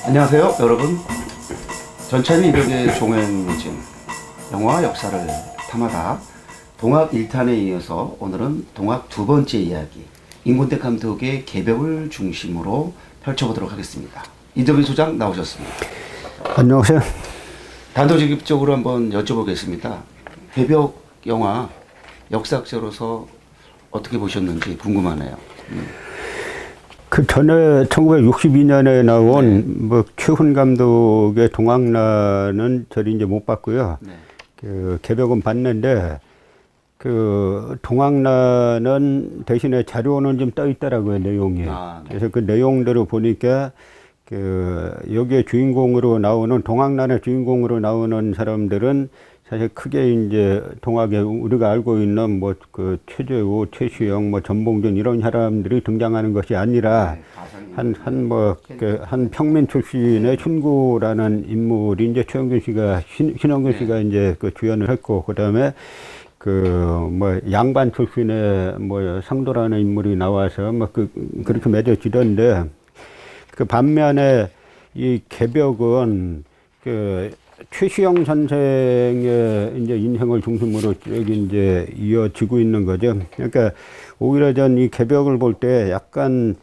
안녕하세요, 여러분. 전차는 이벽의 종횡무진 영화 역사를 탐하다 동학 1탄에 이어서 오늘은 동학 두 번째 이야기 임권택 감독의 개벽을 중심으로 펼쳐보도록 하겠습니다. 이덕일 소장 나오셨습니다. 안녕하세요. 단도직입적으로 한번 여쭤보겠습니다. 개벽 영화 역사학자로서 어떻게 보셨는지 궁금하네요. 그 전에 1962년에 나온 뭐 최훈 감독의 동학나는 저를 이제 못 봤고요. 네. 그 개벽은 봤는데 그 동학나는 대신에 자료는 좀 떠 있더라고요, 내용이. 네. 그래서 그 내용대로 보니까 그 여기에 주인공으로 나오는 동학난의 주인공으로 나오는 사람들은 사실 크게 이제 동학에 우리가 알고 있는 뭐 그 최재우, 최시영, 뭐 전봉준 이런 사람들이 등장하는 것이 아니라 한 평민 출신의 춘구라는 인물이 이제 최영균 씨가 신영균 씨가 이제 그 주연을 했고 그다음에 그 뭐 양반 출신의 뭐 상도라는 인물이 나와서 뭐 그렇게 맺어지던데 그 반면에 이 개벽은 그 최시영 선생의 이제 인생을 중심으로 여기 이제 이어지고 있는 거죠. 그러니까 오히려 전 이 개벽을 볼 때 약간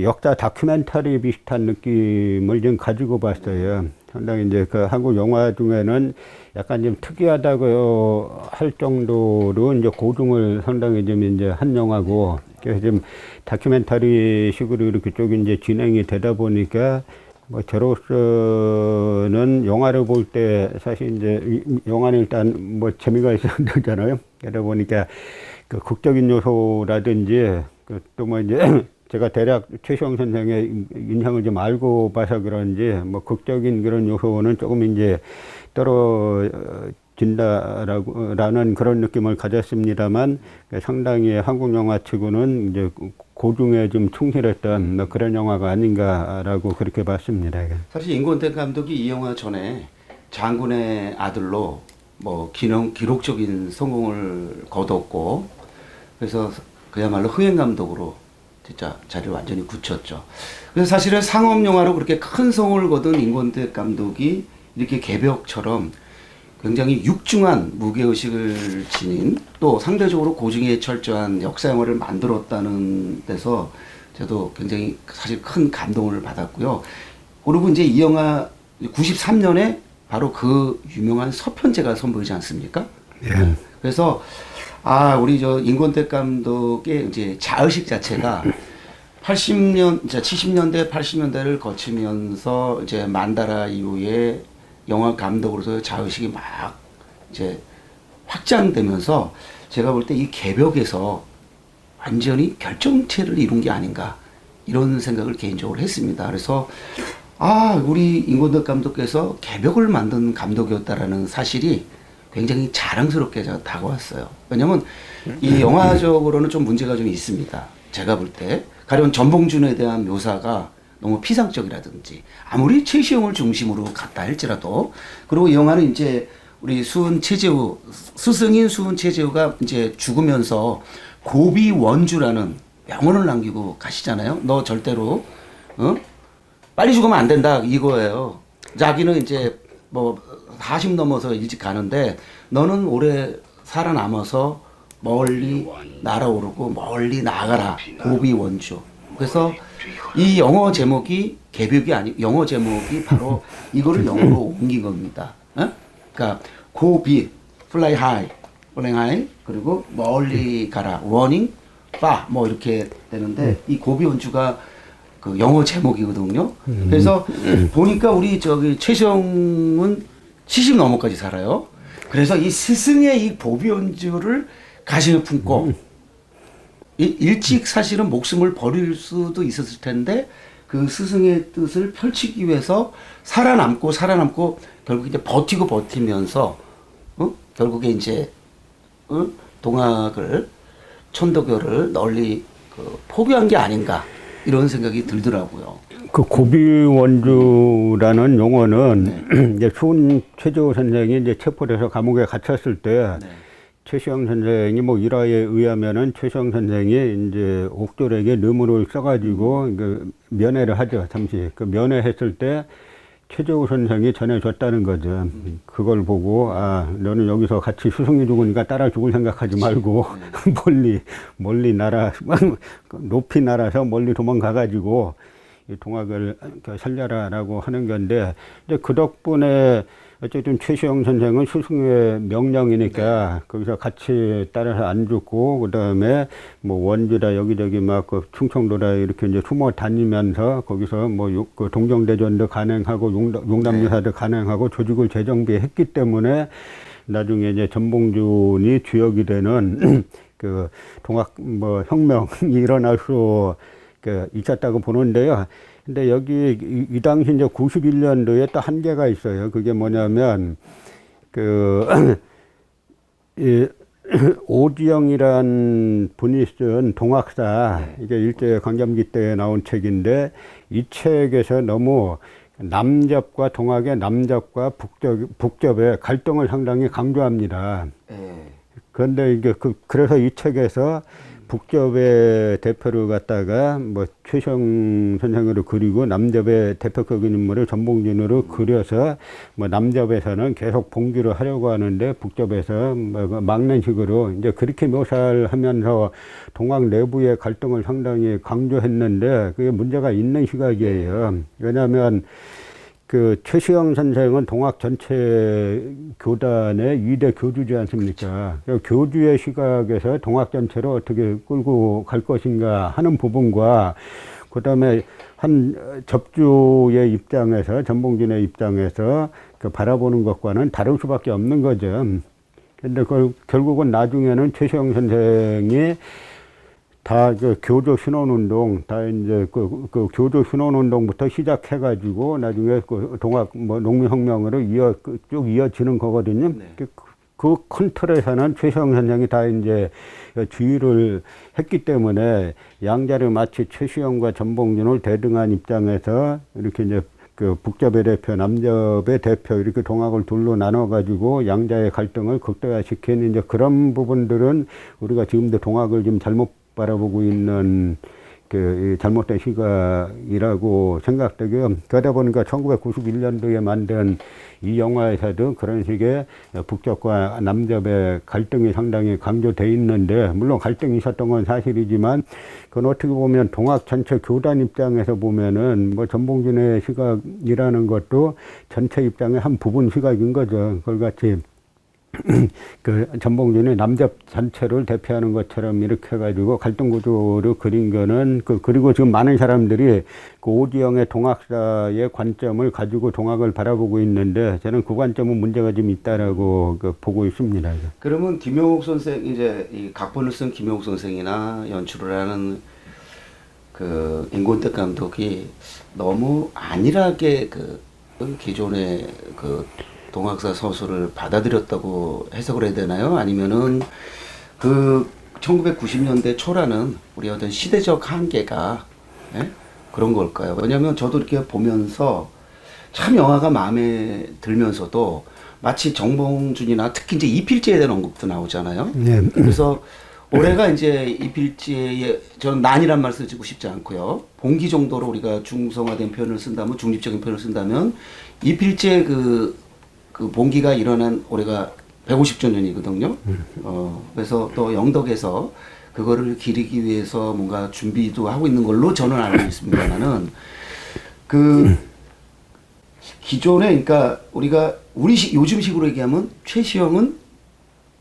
역사 다큐멘터리 비슷한 느낌을 좀 가지고 봤어요. 상당히 이제 그 한국 영화 중에는 약간 좀 특이하다고 할 정도로 이제 고증을 상당히 좀 이제 한 영화고, 그래서 좀 다큐멘터리 식으로 이렇게 쭉 이제 진행이 되다 보니까 뭐 저로서는 영화를 볼 때 사실 이제 영화는 일단 뭐 재미가 있어야 되잖아요. 그러다 보니까 그 극적인 요소라든지 그 또 뭐 이제 제가 대략 최시영 선생의 인상을 좀 알고 봐서 그런지 뭐 극적인 그런 요소는 조금 이제 떨어진다라는 그런 느낌을 가졌습니다만 상당히 한국 영화 치고는 이제 고중에 좀 충실했던 뭐 그런 영화가 아닌가라고 그렇게 봤습니다. 사실 임권택 감독이 이 영화 전에 장군의 아들로 뭐 기록적인 성공을 거뒀고 그래서 그야말로 흥행 감독으로 진짜 자리를 완전히 굳혔죠. 그래서 사실은 상업 영화로 그렇게 큰 성을 거둔 임권택 감독이 이렇게 개벽처럼 굉장히 육중한 무게의식을 지닌 또 상대적으로 고증에 철저한 역사 영화를 만들었다는 데서 저도 굉장히 사실 큰 감동을 받았고요. 그리고 이제 이 영화 93년에 바로 그 유명한 서편제가 선보이지 않습니까? 예. 그래서 우리 저 임권택 감독의 이제 자의식 자체가 70년대, 80년대를 거치면서 이제 만다라 이후에 영화 감독으로서 자의식이 막 이제 확장되면서 제가 볼 때 이 개벽에서 완전히 결정체를 이룬 게 아닌가 이런 생각을 개인적으로 했습니다. 그래서 우리 임권택 감독께서 개벽을 만든 감독이었다라는 사실이 굉장히 자랑스럽게 다가왔어요. 왜냐면 이 영화적으로는 좀 문제가 좀 있습니다. 제가 볼 때 가령 전봉준에 대한 묘사가 너무 피상적이라든지 아무리 최시영을 중심으로 갔다 할지라도 그리고 이 영화는 이제 우리 스승인 수은 최재우가 이제 죽으면서 고비 원주라는 명언을 남기고 가시잖아요. 너 절대로 빨리 죽으면 안 된다 이거예요. 자기는 이제 뭐 40 넘어서 일찍 가는데 너는 오래 살아남아서 멀리 날아오르고 멀리 나가라 고비 원주. 그래서 이 영어 제목이 개벽이 영어 제목이 바로 이거를 영어로 옮긴 겁니다. 그러니까 고비 fly high 그리고 멀리 가라 running far 뭐 이렇게 되는데 이 고비 원주가 그 영어 제목이거든요. 그래서 보니까 우리 저기 최시영은 70 넘어까지 살아요. 그래서 이 스승의 이 고비 원주를 가슴에 품고 일찍 사실은 목숨을 버릴 수도 있었을 텐데 그 스승의 뜻을 펼치기 위해서 살아남고 결국 이제 버티면서 결국에 이제 동학을 천도교를 널리 포교한 게 아닌가 이런 생각이 들더라고요. 그 고비원주라는 용어는 이제 수은 최재우 선생이 이제 체포돼서 감옥에 갇혔을 때 최시영 선생이 뭐 일화에 의하면은 최시영 선생이 이제 옥졸에게 르물을 써가지고 그 면회를 하죠. 잠시 그 면회했을 때 최재우 선생이 전해줬다는 거죠. 그걸 보고 아 너는 여기서 같이 스승이 죽으니까 따라 죽을 생각하지 말고 멀리 날아 높이 날아서 멀리 도망가가지고 이 동학을 살려라라고 하는 건데 이제 그 덕분에 어쨌든 최시영 선생은 스승의 명령이니까 거기서 같이 따라서 안 죽고 그다음에 뭐 원주다 여기저기 막 그 충청도다 이렇게 이제 숨어 다니면서 거기서 뭐 그 동정대전도 간행하고 용담유사도 간행하고 조직을 재정비했기 때문에 나중에 이제 전봉준이 주역이 되는 그 동학 뭐 혁명이 일어날 수 있었다고 보는데요. 근데 여기 이 당시 이제 91년도에 또 한계가 있어요. 그게 뭐냐면 이 오지영이란 분이 쓴 동학사 이게 일제 강점기 때 나온 책인데 이 책에서 너무 남접과 동학의 남접과 북접의 갈등을 상당히 강조합니다. 그런데 이게 그래서 이 책에서 북접의 대표를 갖다가 뭐 최시영 선생으로 그리고 남접의 대표적인 인물을 전봉준으로 그려서 뭐 남접에서는 계속 봉기를 하려고 하는데 북접에서 뭐 막는 식으로 이제 그렇게 묘사를 하면서 동학 내부의 갈등을 상당히 강조했는데 그게 문제가 있는 시각이에요. 왜냐하면 그 최시영 선생은 동학 전체 교단의 2대 교주지 않습니까? 교주의 시각에서 동학 전체를 어떻게 끌고 갈 것인가 하는 부분과 그다음에 한 접주의 입장에서 전봉준의 입장에서 그 바라보는 것과는 다를 수밖에 없는 거죠. 근데 결국은 나중에는 최시영 선생이 다 그 교조 신원운동, 다 이제 그 교조 신원운동부터 시작해가지고 나중에 그 동학 뭐 농민혁명으로 쭉 이어지는 거거든요. 그 큰 틀에서는 최시영 선생이 다 이제 주의를 했기 때문에 양자를 마치 최시영과 전봉준을 대등한 입장에서 이렇게 이제 그 북접의 대표, 남접의 대표 이렇게 동학을 둘로 나눠가지고 양자의 갈등을 극대화시키는 이제 그런 부분들은 우리가 지금도 동학을 좀 잘못 바라보고 있는 그 잘못된 시각이라고 생각되고요. 그러다 보니까 1991년도에 만든 이 영화에서도 그런 식의 북접과 남접의 갈등이 상당히 강조돼 있는데 물론 갈등이 있었던 건 사실이지만 그건 어떻게 보면 동학 전체 교단 입장에서 보면은 뭐 전봉준의 시각이라는 것도 전체 입장의 한 부분 시각인 거죠. 그걸 같이 그 전봉준이 남접 전체를 대표하는 것처럼 이렇게 해가지고 갈등 구조를 그린 거는 그리고 지금 많은 사람들이 그 오지영의 동학사의 관점을 가지고 동학을 바라보고 있는데 저는 그 관점은 문제가 좀 있다라고 보고 있습니다. 그러면 김용옥 선생 이제 이 각본을 쓴 김용옥 선생이나 연출을 하는 그 임권택 감독이 너무 안일하게 그 기존의 그 동학사 서술을 받아들였다고 해석을 해야 되나요? 아니면은 그 1990년대 초라는 우리 어떤 시대적 한계가 그런 걸까요? 왜냐하면 저도 이렇게 보면서 참 영화가 마음에 들면서도 마치 정봉준이나 특히 이제 이필재에 대한 언급도 나오잖아요. 그래서 올해가 이제 이필재의 저는 난이란 말 쓰고 싶지 않고요. 봉기 정도로 우리가 중성화된 표현을 쓴다면 중립적인 표현을 쓴다면 이필재 그 봉기가 일어난 올해가 150주년이거든요. 그래서 또 영덕에서 그거를 기리기 위해서 뭔가 준비도 하고 있는 걸로 저는 알고 있습니다만은 그 기존에 그러니까 우리가 요즘식으로 얘기하면 최시영은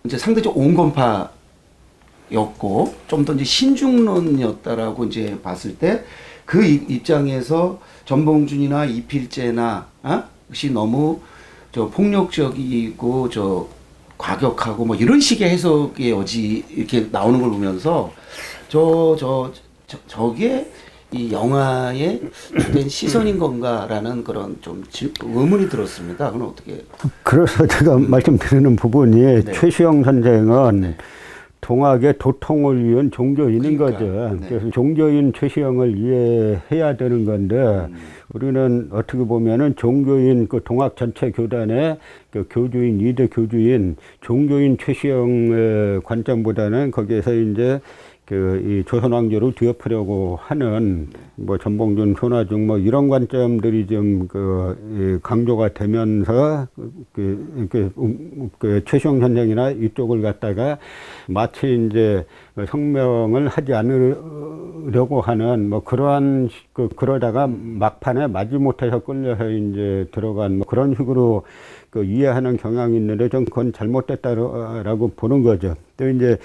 이제 상대적 온건파였고 좀 더 이제 신중론이었다라고 이제 봤을 때 그 입장에서 전봉준이나 이필재나 것이 너무 저 폭력적이고 저 과격하고 뭐 이런 식의 해석의 여지 이렇게 나오는 걸 보면서 저게 이 영화의 주된 시선인 건가라는 그런 좀 의문이 들었습니다. 그건 어떻게? 그래서 제가 말씀드리는 부분이 최시영 선생은 동학의 도통을 위한 종교인인 거죠. 그래서 종교인 최시영을 이해해야 되는 건데 우리는 어떻게 보면은 종교인 그 동학 전체 교단의 그 교주인, 2대 교주인 종교인 최시영의 관점보다는 거기에서 이제 이 조선 왕조를 뒤엎으려고 하는 뭐 전봉준, 손아중 뭐 이런 관점들이 좀 강조가 되면서 그 최시영 선생이나 이쪽을 갖다가 마치 이제 혁명을 하지 않으려고 하는 뭐 그러한 그러다가 막판에 마지못해서 끌려서 이제 들어간 뭐 그런 식으로 이해하는 경향이 있는데 전 그건 잘못됐다라고 보는 거죠. 또 이제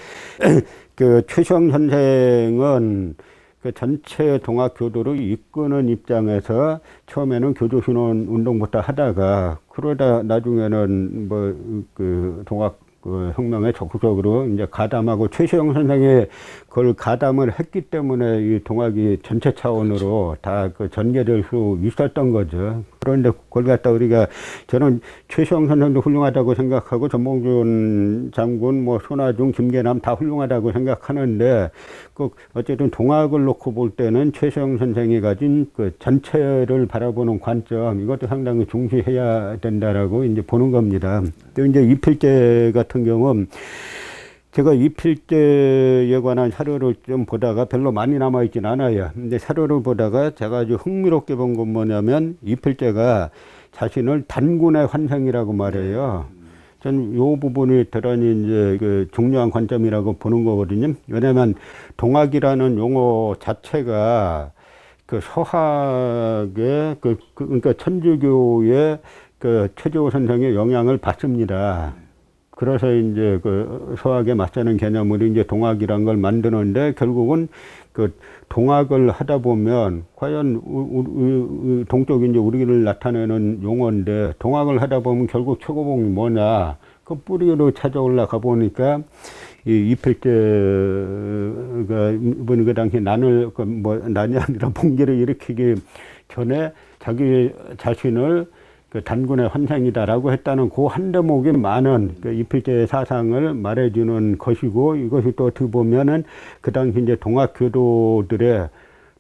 그 최시영 선생은 그 전체 동학 교도를 이끄는 입장에서 처음에는 교조 신원 운동부터 하다가 그러다 나중에는 뭐 그 동학 그 혁명에 적극적으로 이제 가담하고 최시영 선생이 그걸 가담을 했기 때문에 이 동학이 전체 차원으로 다 그 전개될 수 있었던 거죠. 그런데 그걸 갖다 우리가 저는 최시영 선생도 훌륭하다고 생각하고 전봉준 장군, 뭐 손아중, 김계남 다 훌륭하다고 생각하는데 꼭 어쨌든 동학을 놓고 볼 때는 최시영 선생이 가진 그 전체를 바라보는 관점 이것도 상당히 중시해야 된다라고 이제 보는 겁니다. 또 이제 이필제 같은 경우 제가 이필제에 관한 사료를 좀 보다가 별로 많이 남아있진 않아요. 근데 사료를 보다가 제가 아주 흥미롭게 본 건 뭐냐면 이필제가 자신을 단군의 환생이라고 말해요. 저는 이 부분이 대단히 이제 그 중요한 관점이라고 보는 거거든요. 왜냐면 동학이라는 용어 자체가 그 서학의 그러니까 천주교의 그 최재호 선생의 영향을 받습니다. 그래서 이제 그 서학에 맞서는 개념으로 이제 동학이란 걸 만드는데 결국은 그 동학을 하다 보면 과연 동쪽 이제 우리를 나타내는 용어인데 동학을 하다 보면 결국 최고봉이 뭐냐 그 뿌리로 찾아 올라가 보니까 이 이필제가 이번에 그 당시 난이 아니라 봉기를 일으키기 전에 자기 자신을 그 단군의 환생이다라고 했다는 그 한 대목이 많은 그 이필제의 사상을 말해주는 것이고 이것이 또 어떻게 보면은 그 당시 이제 동학 교도들의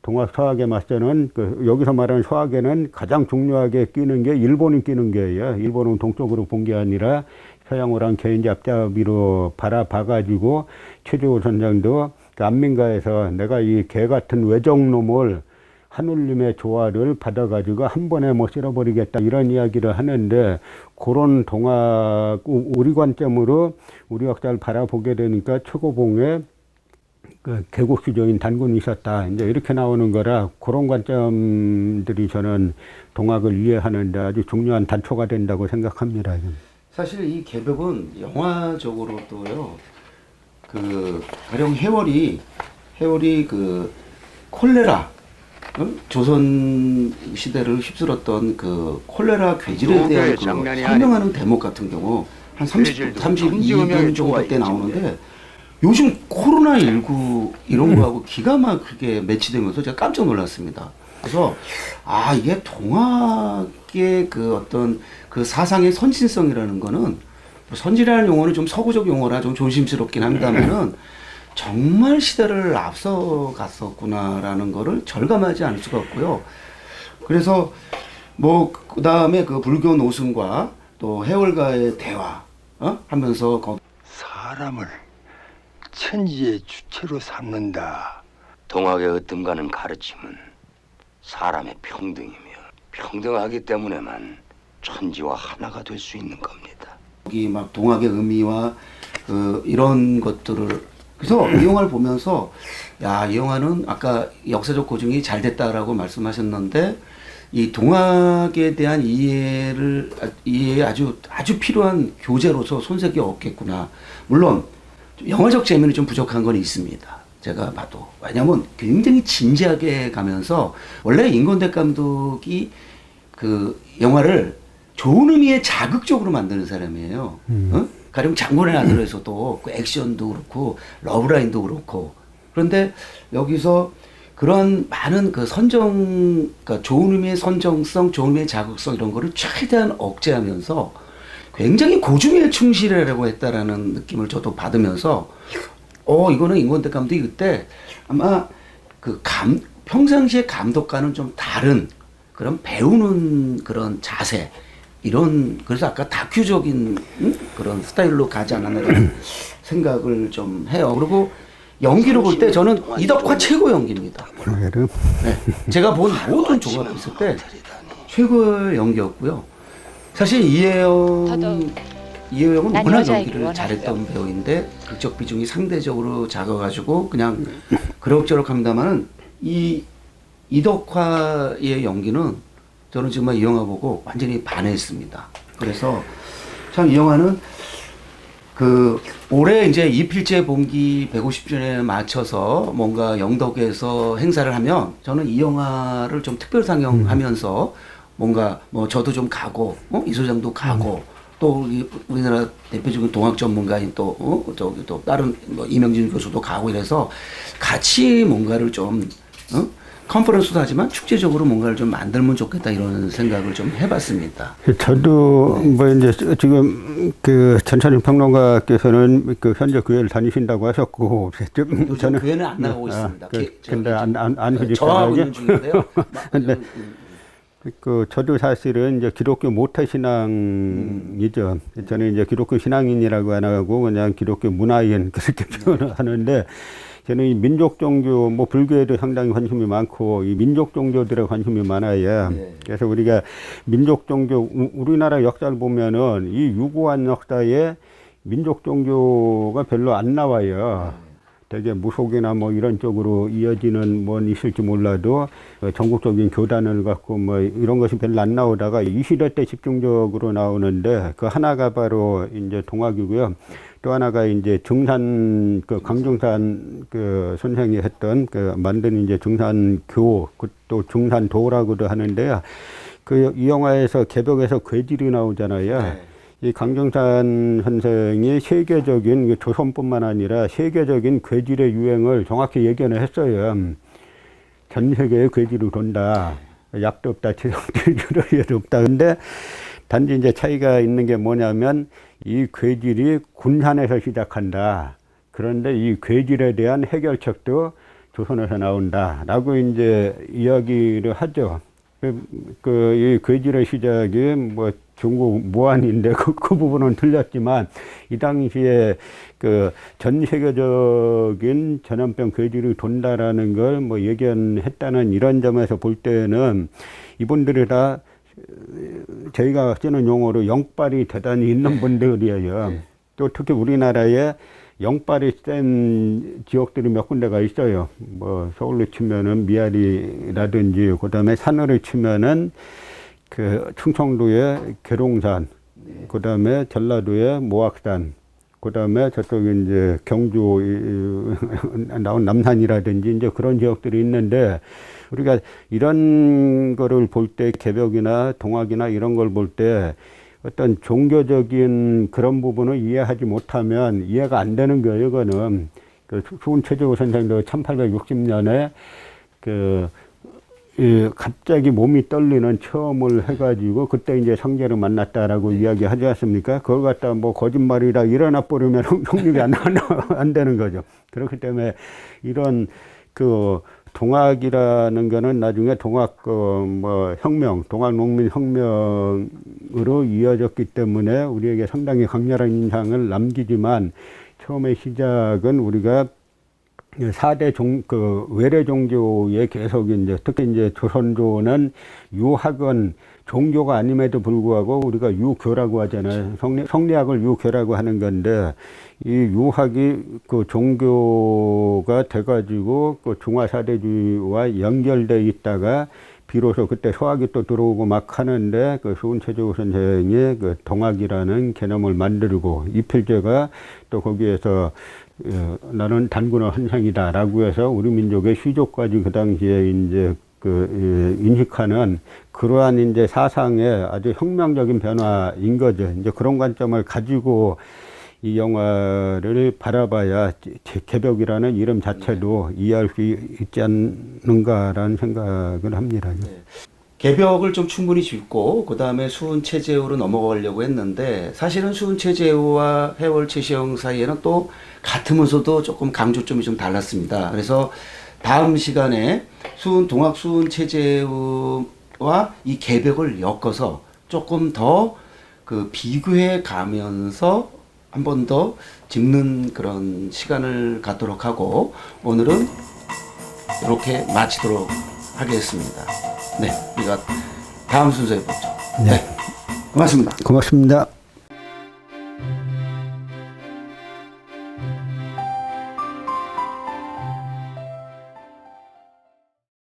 동학 서학에 맞서는 여기서 말하는 서학에는 가장 중요하게 끼는 게 일본이 끼는 게예요. 일본은 동쪽으로 본 게 아니라 서양호랑 개인지 앞잡이로 바라봐가지고 최재호 선장도 그 안민가에서 내가 이 개 같은 외적놈을 하늘님의 조화를 받아가지고 한 번에 못 쓸어버리겠다 이런 이야기를 하는데 그런 동학 우리 관점으로 우리 학자를 바라보게 되니까 최고봉에 그 개국수조인 단군이 있었다 이제 이렇게 나오는 거라 그런 관점들이 저는 동학을 이해하는데 아주 중요한 단초가 된다고 생각합니다. 사실 이 개벽은 영화적으로도요. 그 가령 해월이 그 콜레라 조선 시대를 휩쓸었던 그 콜레라 괴질에 대한 그 설명하는 대목 같은 경우 한 32분 정도 때 나오는데 요즘 코로나19 이런 거하고 기가 막히게 매치되면서 제가 깜짝 놀랐습니다. 그래서 이게 동학의 그 어떤 그 사상의 선진성이라는 거는 선진이라는 용어는 좀 서구적 용어라 좀 조심스럽긴 합니다만은 정말 시대를 앞서갔었구나라는 거를 절감하지 않을 수가 없고요. 그래서 뭐 그다음에 그 불교 노승과 또 해월가의 대화 하면서 사람을 천지의 주체로 삼는다. 동학의 으뜸가는 가르침은 사람의 평등이며 평등하기 때문에만 천지와 하나가 될 수 있는 겁니다. 여기 막 동학의 의미와 그 이런 것들을 그래서 이 영화를 보면서 이 영화는 아까 역사적 고증이 잘 됐다라고 말씀하셨는데 이 동학에 대한 이해에 아주 필요한 교재로서 손색이 없겠구나. 물론 영화적 재미는 좀 부족한 건 있습니다. 제가 봐도. 왜냐면 굉장히 진지하게 가면서 원래 임권택 감독이 그 영화를 좋은 의미의 자극적으로 만드는 사람이에요. 가령 장군의 아들에서도 그 액션도 그렇고 러브라인도 그렇고 그런데 여기서 그런 많은 그 그러니까 좋은 의미의 선정성, 좋은 의미의 자극성 이런 거를 최대한 억제하면서 굉장히 고중에 충실하려고 했다라는 느낌을 저도 받으면서 이거는 임권택 감독이 그때 아마 그 평상시의 감독과는 좀 다른 그런 배우는 그런 자세 이런 그래서 아까 다큐적인 그런 스타일로 가지 않았나라는 생각을 좀 해요. 그리고 연기로 볼 때 저는 이덕화 최고 연기입니다. 네, 제가 본 모든 종합 있을 때 최고의 연기였고요. 사실 이혜영은 난 워낙 여자이길 연기를 원하죠. 잘했던 배우인데 극적 비중이 상대적으로 작아가지고 그냥 그럭저럭 합니다만은 이 이덕화의 연기는 저는 정말 이 영화 보고 완전히 반했습니다. 그래서 참 이 영화는 그 올해 이제 이필재 봉기 150주년에 맞춰서 뭔가 영덕에서 행사를 하면 저는 이 영화를 좀 특별 상영하면서 뭔가 뭐 저도 좀 가고 이 소장도 가고 또 우리나라 대표적인 동학 전문가인 또 저기 또 다른 뭐 이명진 교수도 가고 이래서 같이 뭔가를 좀 컨퍼런스도 하지만 축제적으로 뭔가를 좀 만들면 좋겠다 이런 생각을 좀 해봤습니다. 저도 뭐 이제 지금 그 전찬일 평론가께서는 그 현재 교회를 다니신다고 하셨고 요즘 저는 교회는 안 나가고 있습니다. 근데 안 저하고 있는 중인데요. 그 저도 사실은 이제 기독교 모태 신앙이죠. 저는 이제 기독교 신앙인이라고 안 하고 그냥 기독교 문화인 그렇게 표현을 하는데 저는 이 민족 종교 뭐 불교에도 상당히 관심이 많고 이 민족 종교들에 관심이 많아요. 네. 그래서 우리가 민족 종교 우리나라 역사를 보면은 이 유구한 역사에 민족 종교가 별로 안 나와요. 되게 무속이나 뭐 이런 쪽으로 이어지는 뭐 있을지 몰라도 전국적인 교단을 갖고 뭐 이런 것이 별로 안 나오다가 이 시대 때 집중적으로 나오는데 그 하나가 바로 이제 동학이고요. 또 하나가 이제 증산 그 강중산 그 선생이 했던 그 만든 이제 증산교 또 증산도라고도 하는데요. 그 이 영화에서 개벽에서 괴질이 나오잖아요. 네. 이 강정산 선생이 세계적인 조선뿐만 아니라 세계적인 괴질의 유행을 정확히 예견을 했어요. 전 세계에 괴질이 돈다. 약도 없다, 치료도 없다. 근데 단지 이제 차이가 있는 게 뭐냐면 이 괴질이 군산에서 시작한다. 그런데 이 괴질에 대한 해결책도 조선에서 나온다라고 이제 이야기를 하죠. 이 괴질의 시작이 뭐 중국 무안인데 그 부분은 틀렸지만 이 당시에 그 전 세계적인 전염병 괴질이 돈다라는 걸 뭐 예견했다는 이런 점에서 볼 때는 이분들이 다 저희가 쓰는 용어로 영빨이 대단히 있는 분들이에요. 또 특히 우리나라에 영빨이 센 지역들이 몇 군데가 있어요. 뭐 서울로 치면은 미아리라든지 그다음에 산으로 치면은 그 충청도의 계룡산, 그다음에 전라도의 모악산, 그다음에 저쪽에 이제 경주 나온 남산이라든지 이제 그런 지역들이 있는데 우리가 이런 거를 볼 때 개벽이나 동학이나 이런 걸 볼 때 어떤 종교적인 그런 부분을 이해하지 못하면 이해가 안 되는 거예요. 이거는 그 수은 최재호 선생도 1860년에 갑자기 몸이 떨리는 체험을 해가지고 그때 이제 성제를 만났다라고 이야기하지 않습니까? 그걸 갖다 뭐 거짓말이라 일어나 버리면 성립이 안 되는 거죠. 그렇기 때문에 이런 동학이라는 거는 나중에 동학 혁명, 동학 농민 혁명으로 이어졌기 때문에 우리에게 상당히 강렬한 인상을 남기지만 처음에 시작은 우리가 4대 외래 종교에 계속 이제 특히 이제 조선조는 유학은 종교가 아님에도 불구하고 우리가 유교라고 하잖아요. 성리학을 유교라고 하는 건데 이 유학이 그 종교가 돼가지고 그 중화사대주의와 연결돼 있다가 비로소 그때 서학이 또 들어오고 막 하는데 그 수은 최재호 선생이 그 동학이라는 개념을 만들고 이필재가 또 거기에서 나는 단군의 헌생이다라고 해서 우리 민족의 시족까지 그 당시에 이제 인식하는 그러한 이제 사상의 아주 혁명적인 변화인 거죠. 이제 그런 관점을 가지고 이 영화를 바라봐야 개벽이라는 이름 자체도 이해할 수 있지 않는가라는 생각을 합니다. 네. 개벽을 좀 충분히 짚고 그 다음에 수은 최재우로 넘어가려고 했는데 사실은 수은 최재우와 해월 최시영 사이에는 또 같으면서도 조금 강조점이 좀 달랐습니다. 그래서 다음 시간에 동학 수은 최재우 와 이 개벽을 엮어서 조금 더 그 비교해 가면서 한 번 더 짚는 그런 시간을 갖도록 하고 오늘은 이렇게 마치도록 하겠습니다. 네, 우리가 다음 순서에 보죠. 네, 고맙습니다. 고맙습니다.